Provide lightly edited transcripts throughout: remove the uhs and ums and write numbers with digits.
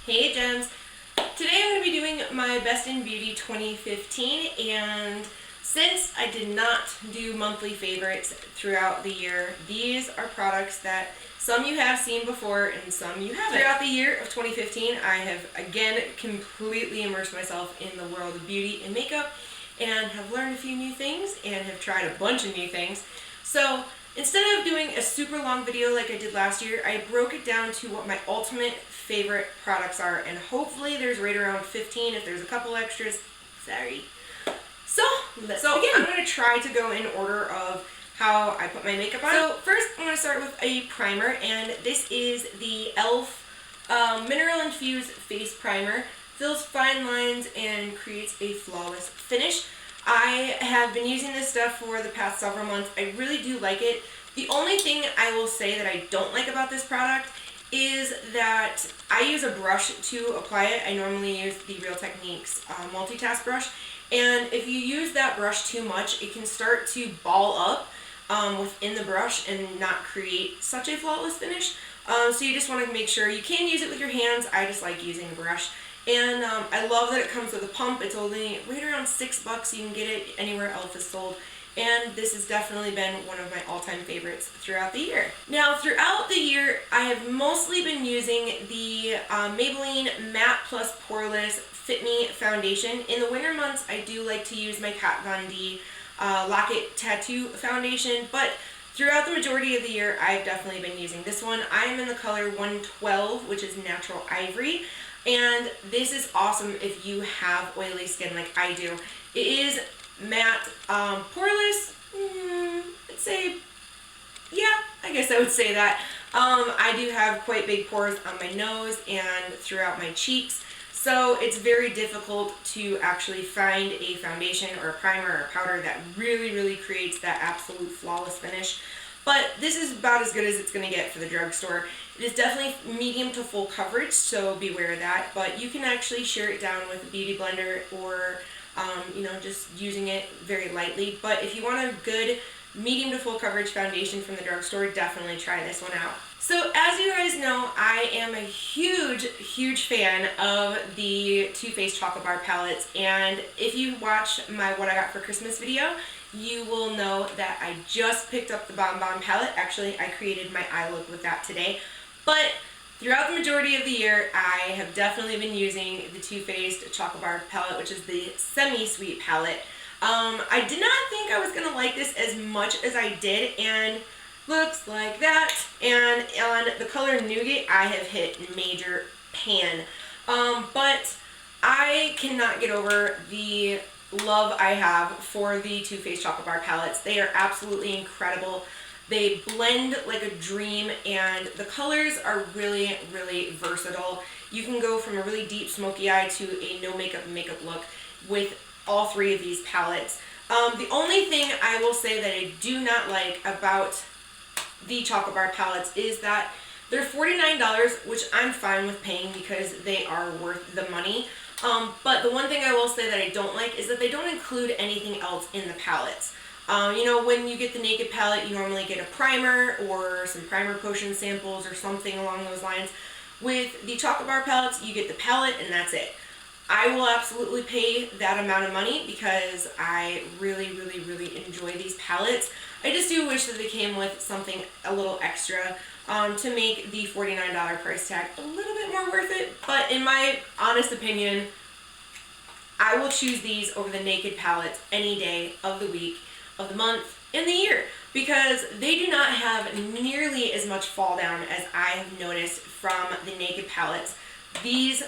Hey Gems! Today I'm going to be doing my Best in Beauty 2015, and since I did not do monthly favorites throughout the year, these are products that some you have seen before and some you haven't. Throughout the year of 2015, I have again completely immersed myself in the world of beauty and makeup and have learned a few new things and have tried a bunch of new things. So instead of doing a super long video like I did last year, I broke it down to what my ultimate favorite products are, and hopefully there's right around 15. If there's a couple extras, sorry. So let's begin. I'm going to try to go in order of how I put my makeup on. So first I'm going to start with a primer, and this is the e.l.f. Mineral Infused Face Primer. Fills fine lines and creates a flawless finish. I have been using this stuff for the past several months. I really do like it. The only thing I will say that I don't like about this product is that I use a brush to apply it. I normally use the Real Techniques multitask brush, and if you use that brush too much, it can start to ball up within the brush and not create such a flawless finish. So you just want to make sure you can use it with your hands. I just like using a brush. And I love that it comes with a pump. It's only right around $6. You can get it anywhere e.l.f. is sold. And this has definitely been one of my all-time favorites throughout the year. Now, throughout the year, I have mostly been using the Maybelline Matte+Poreless Fit Me Foundation. In the winter months, I do like to use my Kat Von D Lock-It Tattoo Foundation, but throughout the majority of the year, I've definitely been using this one. I am in the color 112, which is Natural Ivory. And this is awesome if you have oily skin like I do. It is matte, poreless. I'd say, yeah, I guess I would say that. I do have quite big pores on my nose and throughout my cheeks, so it's very difficult to actually find a foundation or a primer or a powder that really creates that absolute flawless finish. But this is about as good as it's going to get for the drugstore. It is definitely medium to full coverage, so beware of that. But you can actually shear it down with a beauty blender or, just using it very lightly. But if you want a good medium to full coverage foundation from the drugstore, definitely try this one out. So as you guys know, I am a huge fan of the Too Faced Chocolate Bar palettes. And if you watch my What I Got for Christmas video, you will know that I just picked up the Balm palette. Actually, I created my eye look with that today. But throughout the majority of the year, I have definitely been using the Too Faced Chocolate Bar palette, which is the semi-sweet palette. I did not think I was going to like this as much as I did, and looks like that. And on the color Nougat, I have hit major pan. But I cannot get over the love I have for the Too Faced Chocolate Bar palettes. They are absolutely incredible. They blend like a dream, and the colors are really versatile. You can go from a really deep smoky eye to a no makeup look with all three of these palettes. The only thing I will say that I do not like about the Chocolate Bar palettes is that they're $49, which I'm fine with paying because they are worth the money. But the one thing I will say that I don't like is that they don't include anything else in the palettes. When you get the Naked palette, you normally get a primer or some primer potion samples or something along those lines. With the Chocolate Bar palettes, you get the palette and that's it. I will absolutely pay that amount of money because I really enjoy these palettes. I just do wish that they came with something a little extra to make the $49 price tag a little bit more worth it. But in my honest opinion, I will choose these over the Naked palettes any day of the week, of the month, and the year, because they do not have nearly as much fall down as I have noticed from the Naked palettes. These,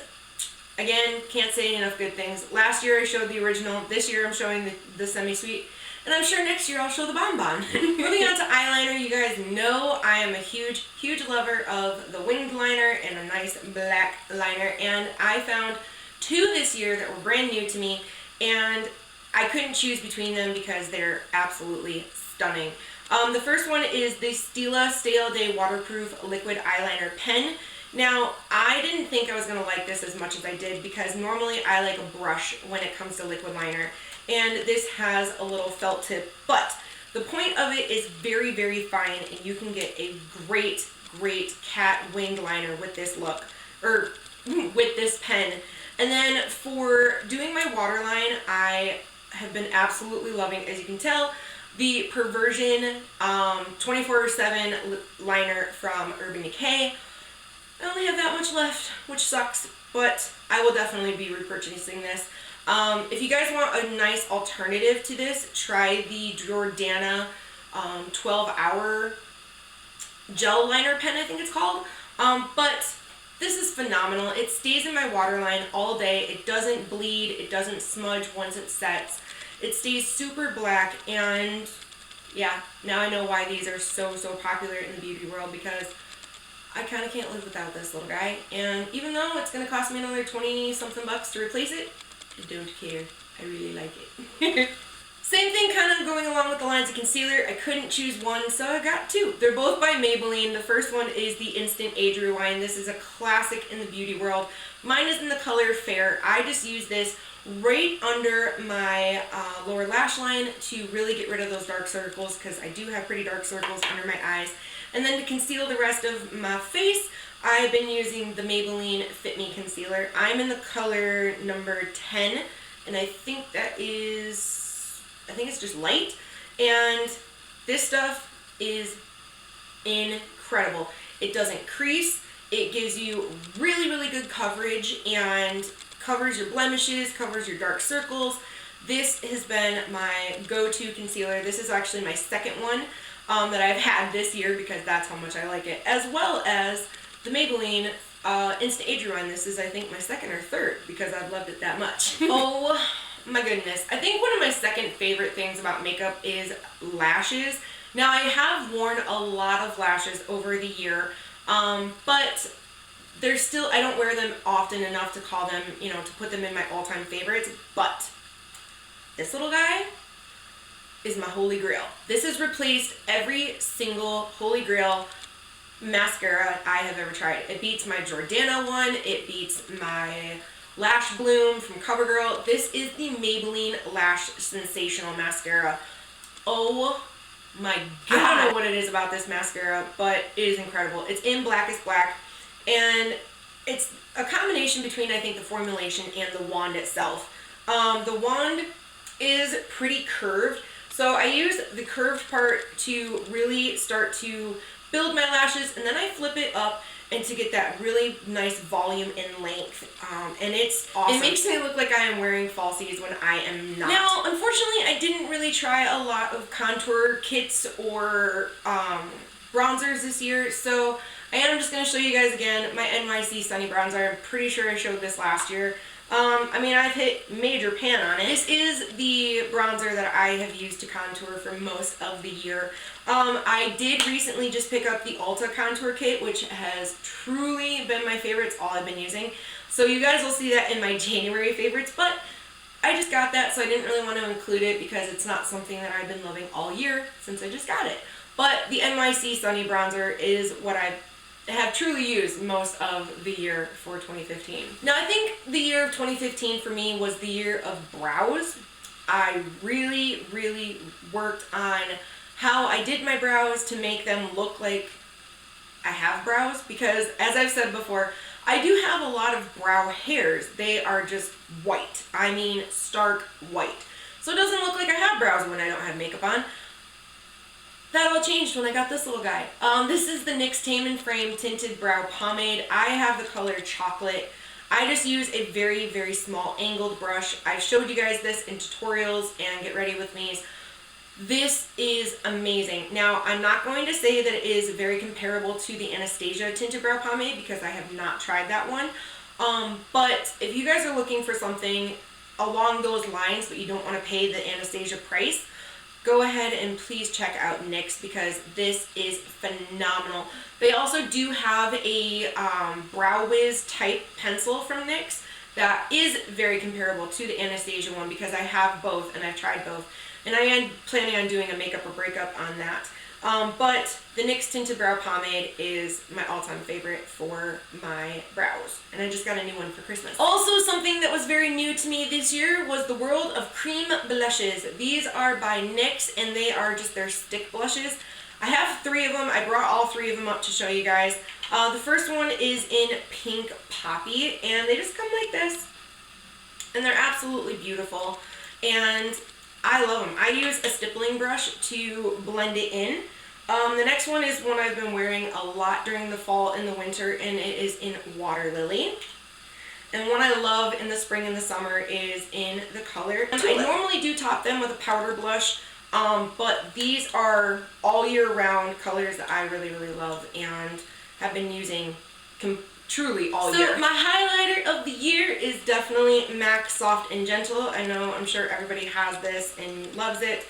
again, can't say enough good things. Last year I showed the original. This year I'm showing the semi-sweet. And I'm sure next year I'll show the Balm. Moving on to eyeliner, you guys know I am a huge lover of the winged liner and a nice black liner. And I found two this year that were brand new to me, and I couldn't choose between them because they're absolutely stunning. The first one is the Stila Stay All Day Waterproof Liquid Eyeliner Pen. Now, I didn't think I was going to like this as much as I did because normally I like a brush when it comes to liquid liner, and this has a little felt tip, but the point of it is very fine, and you can get a great cat winged liner with this look, or with this pen. And then for doing my waterline, I have been absolutely loving, as you can tell, the Perversion 24/7 liner from Urban Decay. I only have that much left, which sucks, but I will definitely be repurchasing this. If you guys want a nice alternative to this, try the Jordana 12-hour gel liner pen, I think it's called. But this is phenomenal. It stays in my waterline all day. It doesn't bleed. It doesn't smudge once it sets. It stays super black, and yeah, now I know why these are so popular in the beauty world, because I kind of can't live without this little guy. And even though it's going to cost me another 20-something bucks to replace it, I don't care. I really like it. Same thing kind of going along with the lines of concealer. I couldn't choose one, so I got two. They're both by Maybelline. The first one is the Instant Age Rewind. This is a classic in the beauty world. Mine is in the color Fair. I just use this right under my lower lash line to really get rid of those dark circles, because I do have pretty dark circles under my eyes. And then to conceal the rest of my face, I've been using the Maybelline Fit Me Concealer. I'm in the color number 10, and I think it's just light. And this stuff is incredible. It doesn't crease. It gives you really good coverage and covers your blemishes, covers your dark circles. This has been my go-to concealer. This is actually my second one that I've had this year, because that's how much I like it, as well as the Maybelline Instant Age Rewind. This is, I think, my second or third, because I've loved it that much. Oh my goodness. I think one of my second favorite things about makeup is lashes. Now, I have worn a lot of lashes over the year, but they're still, I don't wear them often enough to call them, to put them in my all-time favorites. But this little guy is my holy grail. This has replaced every single holy grail mascara I have ever tried. It beats my Jordana one. It beats my Lash Bloom from CoverGirl. This is the Maybelline Lash Sensational Mascara. Oh my god. I don't know what it is about this mascara, but it is incredible. It's in Blackest Black, and it's a combination between, I think, the formulation and the wand itself. The wand is pretty curved, so I use the curved part to really start to build my lashes, and then I flip it up and to get that really nice volume and length, and it's awesome. It makes me look like I am wearing falsies when I am not. Now, unfortunately, I didn't really try a lot of contour kits or bronzers this year, so I am just going to show you guys again my NYC Sunny Bronzer. I'm pretty sure I showed this last year. I mean, I've hit major pan on it. This is the bronzer that I have used to contour for most of the year. I did recently just pick up the Ulta contour kit, which has truly been my favorite. It's all I've been using. So you guys will see that in my January favorites, but I just got that, so I didn't really want to include it because it's not something that I've been loving all year since I just got it. But the NYC Sunny Bronzer is what I have truly used most of the year for 2015. Now, I think the year of 2015 for me was the year of brows. I really worked on how I did my brows to make them look like I have brows, because as I've said before, I do have a lot of brow hairs. They are just white. I mean, stark white. So it doesn't look like I have brows when I don't have makeup on. That all changed when I got this little guy. This is the NYX Tame Frame Tinted Brow Pomade. I have the color Chocolate. I just use a very small angled brush. I've showed you guys this in tutorials and Get Ready With Me's. This is amazing. Now, I'm not going to say that it is very comparable to the Anastasia Tinted Brow Pomade because I have not tried that one. But if you guys are looking for something along those lines but you don't want to pay the Anastasia price, go ahead and please check out NYX, because this is phenomenal. They also do have a Brow Wiz type pencil from NYX that is very comparable to the Anastasia one, because I have both and I've tried both. And I am planning on doing a makeup or breakup on that. But the NYX Tinted Brow Pomade is my all-time favorite for my brows. And I just got a new one for Christmas. Also, something that was very new to me this year was the world of cream blushes. These are by NYX, and they are just their stick blushes. I have 3 of them. I brought all 3 of them up to show you guys. The first one is in Pink Poppy, and they just come like this, and they're absolutely beautiful, and I love them. I use a stippling brush to blend it in. The next one is one I've been wearing a lot during the fall and the winter, and it is in Water Lily. And one I love in the spring and the summer is in the color. I normally do top them with a powder blush, but these are all year round colors that I really, really love and have been using truly all year. So my highlighter of the year is definitely MAC Soft and Gentle. I'm sure everybody has this and loves it.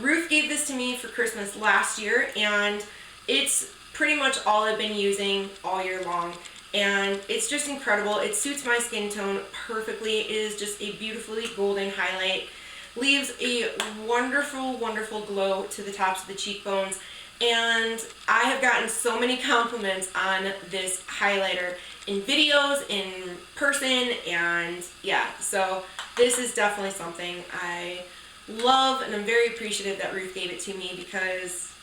Ruth gave this to me for Christmas last year, and it's pretty much all I've been using all year long. And it's just incredible. It suits my skin tone perfectly. It is just a beautifully golden highlight. Leaves a wonderful, wonderful glow to the tops of the cheekbones. And I have gotten so many compliments on this highlighter in videos, in person, and yeah. So this is definitely something I love, and I'm very appreciative that Ruth gave it to me because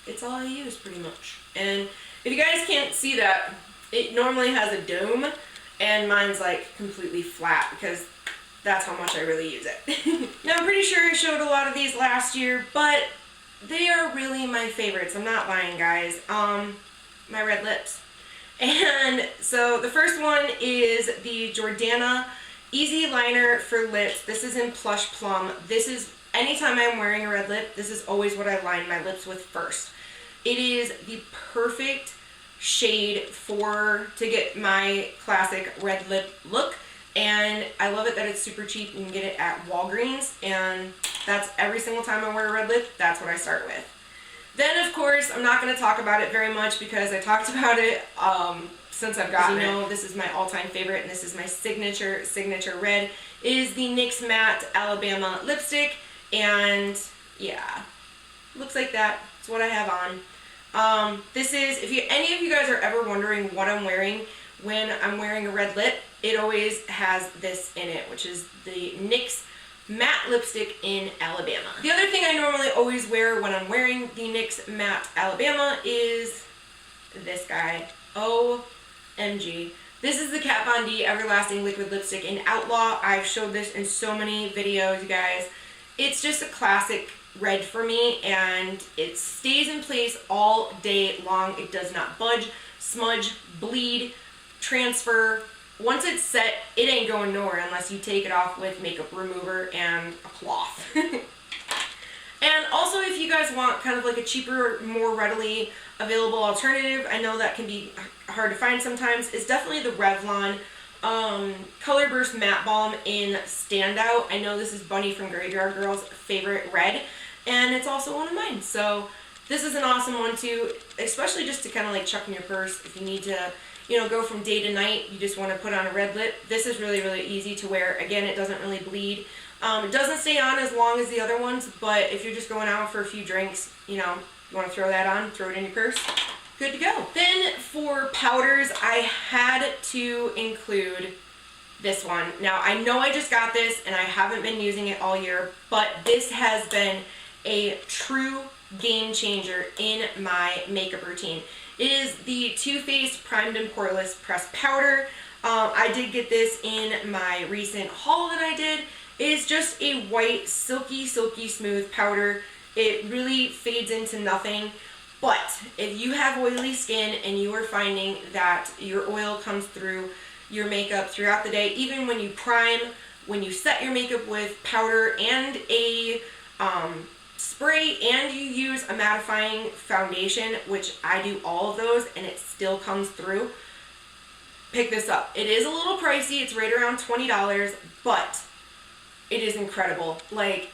it's all I use pretty much. And if you guys can't see that, it normally has a dome, and mine's like completely flat because that's how much I really use it. Now I'm pretty sure I showed a lot of these last year, but they are really my favorites. I'm not lying, guys. My red lips. And so the first one is the Jordana Easy Liner for Lips. This is in Plush Plum. This is, anytime I'm wearing a red lip, this is always what I line my lips with first. It is the perfect shade to get my classic red lip look, and I love it that it's super cheap. You can get it at Walgreens, and that's every single time I wear a red lip, that's what I start with. Then of course I'm not going to talk about it very much because I talked about it since I've gotten it. This is my all-time favorite, and this is my signature red. It is the NYX Matte Alabama lipstick, and yeah, looks like that. It's what I have on. This is, if any of you guys are ever wondering what I'm wearing when I'm wearing a red lip, it always has this in it, which is the NYX Matte Lipstick in Alabama. The other thing I normally always wear when I'm wearing the NYX Matte Alabama is this guy. OMG. This is the Kat Von D Everlasting Liquid Lipstick in Outlaw. I've showed this in so many videos, you guys. It's just a classic red for me, and it stays in place all day long. It does not budge, smudge, bleed, transfer. Once it's set, it ain't going nowhere unless you take it off with makeup remover and a cloth. And also, if you guys want kind of like a cheaper, more readily available alternative, I know that can be hard to find sometimes, it's definitely the Revlon ColorBurst Matte Balm in Standout. I know this is Bunny from Graveyard Girl's favorite red, and it's also one of mine. So this is an awesome one too, especially just to kind of like chuck in your purse if you need to, you know, go from day to night. You just want to put on a red lip. This is really, really easy to wear. Again, it doesn't really bleed. It doesn't stay on as long as the other ones, but if you're just going out for a few drinks, you know, you want to throw that on, throw it in your purse, good to go. Then for powders, I had to include this one. Now, I know I just got this and I haven't been using it all year, but this has been a true game changer in my makeup routine. It is the Too Faced Primed and Poreless Pressed Powder. I did get this in my recent haul that I did. It is just a white, silky, silky smooth powder. It really fades into nothing. But if you have oily skin and you are finding that your oil comes through your makeup throughout the day, even when you prime, when you set your makeup with powder and a spray, and you use a mattifying foundation, which I do all of those, and it still comes through, pick this up. It is a little pricey. It's right around $20, but it is incredible. Like,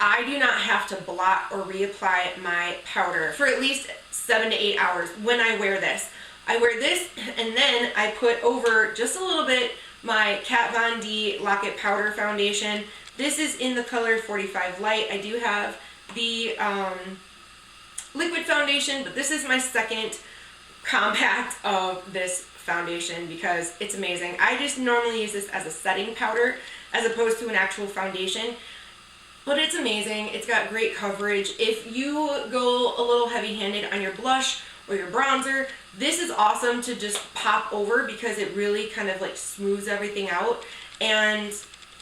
I do not have to blot or reapply my powder for at least 7 to 8 hours when I wear this. I wear this, and then I put over just a little bit my Kat Von D Lock It Powder Foundation. This is in the color 45 Light. I do have the liquid foundation, but this is my second compact of this foundation because it's amazing. I just normally use this as a setting powder as opposed to an actual foundation, but it's amazing. It's got great coverage. If you go a little heavy-handed on your blush or your bronzer. This is awesome to just pop over because it really kind of like smooths everything out, and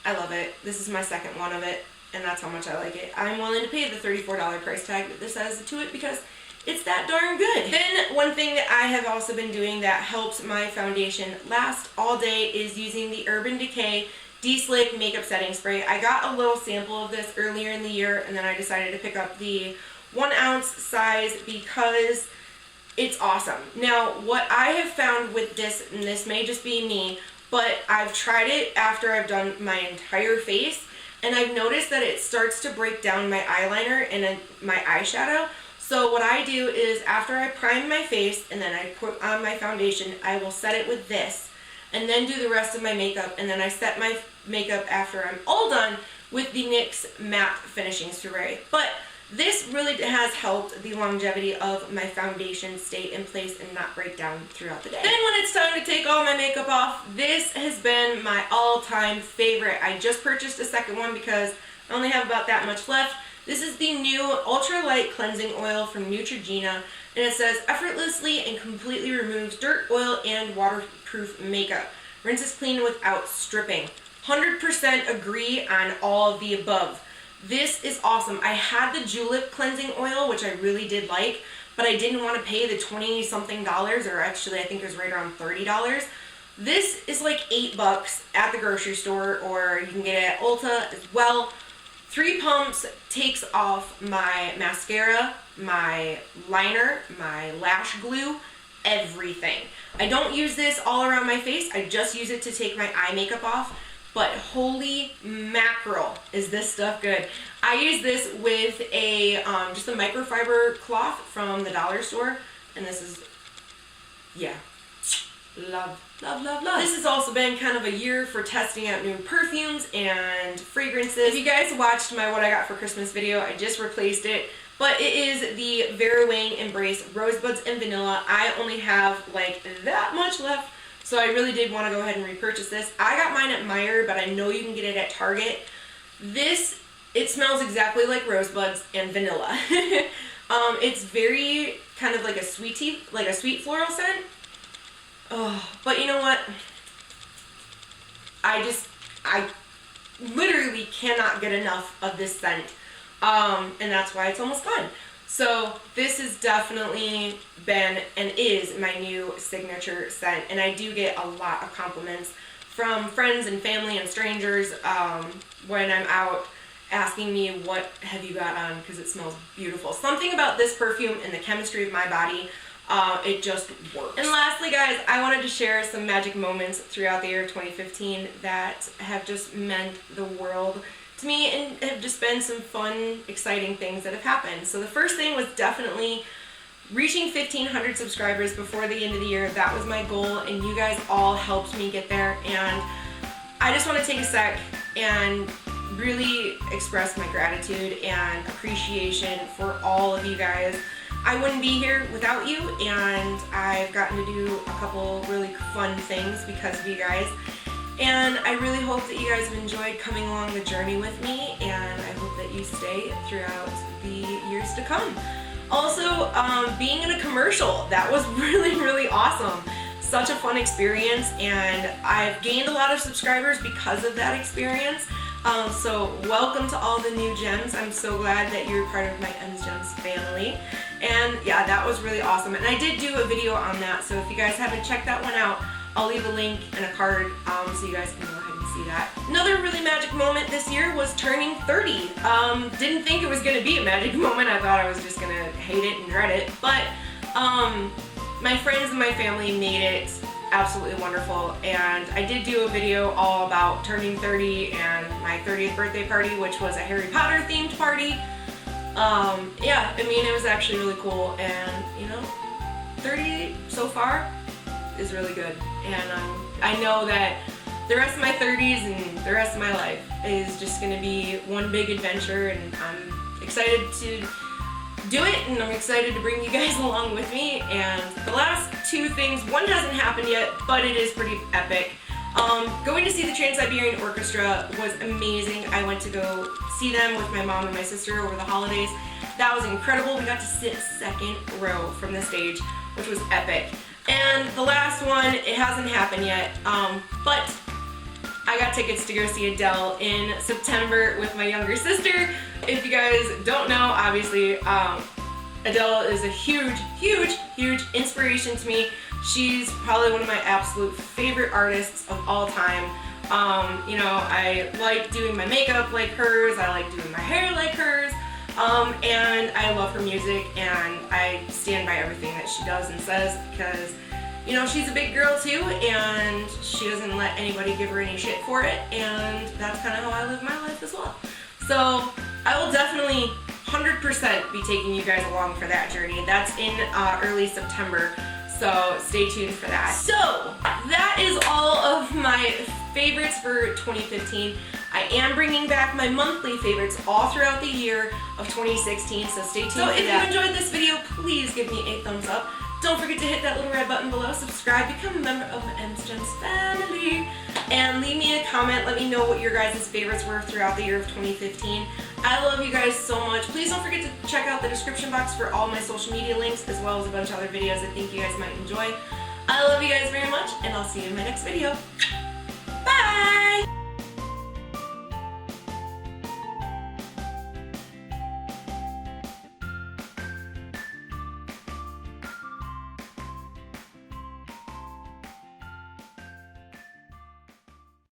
I love it. This is my second one of it, and that's how much I like it. I'm willing to pay the $34 price tag that this has to it because it's that darn good. Then one thing that I have also been doing that helps my foundation last all day is using the Urban Decay De-Slick Makeup Setting Spray. I got a little sample of this earlier in the year, and then I decided to pick up the 1 ounce size because it's awesome. Now, what I have found with this, and this may just be me, but I've tried it after I've done my entire face, and I've noticed that it starts to break down my eyeliner and my eyeshadow. So what I do is after I prime my face and then I put on my foundation, I will set it with this and then do the rest of my makeup, and then I set my makeup after I'm all done with the NYX Matte Finishing Spray. But this really has helped the longevity of my foundation stay in place and not break down throughout the day. Then when it's time to take all my makeup off, this has been my all-time favorite. I just purchased a second one because I only have about that much left. This is the new Ultra Light Cleansing Oil from Neutrogena, and it says effortlessly and completely removes dirt, oil, and waterproof makeup. Rinses clean without stripping. 100% agree on all of the above. This is awesome. I had the Julep Cleansing Oil, which I really did like, but I didn't want to pay the 20-something dollars, or actually I think it was right around $30. This is like $8 at the grocery store, or you can get it at Ulta as well. 3 pumps takes off my mascara, my liner, my lash glue, everything. I don't use this all around my face. I just use it to take my eye makeup off. But holy mackerel, is this stuff good. I use this with a just a microfiber cloth from the dollar store, and this is, yeah, love, love, love, love. This has also been kind of a year for testing out new perfumes and fragrances. If you guys watched my What I Got for Christmas video, I just replaced it, but it is the Vera Wang Embrace Rosebuds and Vanilla. I only have like that much left, so I really did want to go ahead and repurchase this. I got mine at Meijer, but I know you can get it at Target. This, it smells exactly like rosebuds and vanilla. It's very kind of like a sweet tea, like a sweet floral scent. Oh, but you know what? I literally cannot get enough of this scent. And that's why it's almost gone. So this has definitely been and is my new signature scent, and I do get a lot of compliments from friends and family and strangers when I'm out asking me what have you got on, because it smells beautiful. Something about this perfume and the chemistry of my body, it just works. And lastly, guys, I wanted to share some magic moments throughout the year of 2015 that have just meant the world to me and have just been some fun, exciting things that have happened. So the first thing was definitely reaching 1,500 subscribers before the end of the year. That was my goal, and you guys all helped me get there. And I just want to take a sec and really express my gratitude and appreciation for all of you guys. I wouldn't be here without you, and I've gotten to do a couple really fun things because of you guys. And I really hope that you guys have enjoyed coming along the journey with me, and I hope that you stay throughout the years to come. Also, being in a commercial, that was really, really awesome. Such a fun experience, and I've gained a lot of subscribers because of that experience. So welcome to all the new gems. I'm so glad that you're part of my M's Gems family. And yeah, that was really awesome. And I did do a video on that, so if you guys haven't checked that one out, I'll leave a link and a card so you guys can go ahead and see that. Another really magic moment this year was turning 30. Didn't think it was going to be a magic moment. I thought I was just going to hate it and dread it. But my friends and my family made it absolutely wonderful. And I did do a video all about turning 30 and my 30th birthday party, which was a Harry Potter themed party. Yeah, I mean, it was actually really cool. And, you know, 30 so far is really good, and I know that the rest of my 30s and the rest of my life is just going to be one big adventure, and I'm excited to do it, and I'm excited to bring you guys along with me. And the last two things, one hasn't happened yet, but it is pretty epic. Going to see the Trans-Siberian Orchestra was amazing. I went to go see them with my mom and my sister over the holidays. That was incredible. We got to sit second row from the stage, which was epic. And the last one, it hasn't happened yet, but I got tickets to go see Adele in September with my younger sister. If you guys don't know, obviously, Adele is a huge, huge, huge inspiration to me. She's probably one of my absolute favorite artists of all time. You know, I like doing my makeup like hers, I like doing my hair like hers, and I love her music, and I stand by everything that she does and says because, you know, she's a big girl too, and she doesn't let anybody give her any shit for it, and that's kind of how I live my life as well. So I will definitely 100% be taking you guys along for that journey. That's in early September, so stay tuned for that. So that is all of my favorites for 2015. I am bringing back my monthly favorites all throughout the year of 2016, so stay tuned for that. So if you enjoyed this video, please give me a thumbs up. Don't forget to hit that little red button below, subscribe, become a member of my M's family, and leave me a comment. Let me know what your guys' favorites were throughout the year of 2015. I love you guys so much. Please don't forget to check out the description box for all my social media links, as well as a bunch of other videos I think you guys might enjoy. I love you guys very much, and I'll see you in my next video. Bye!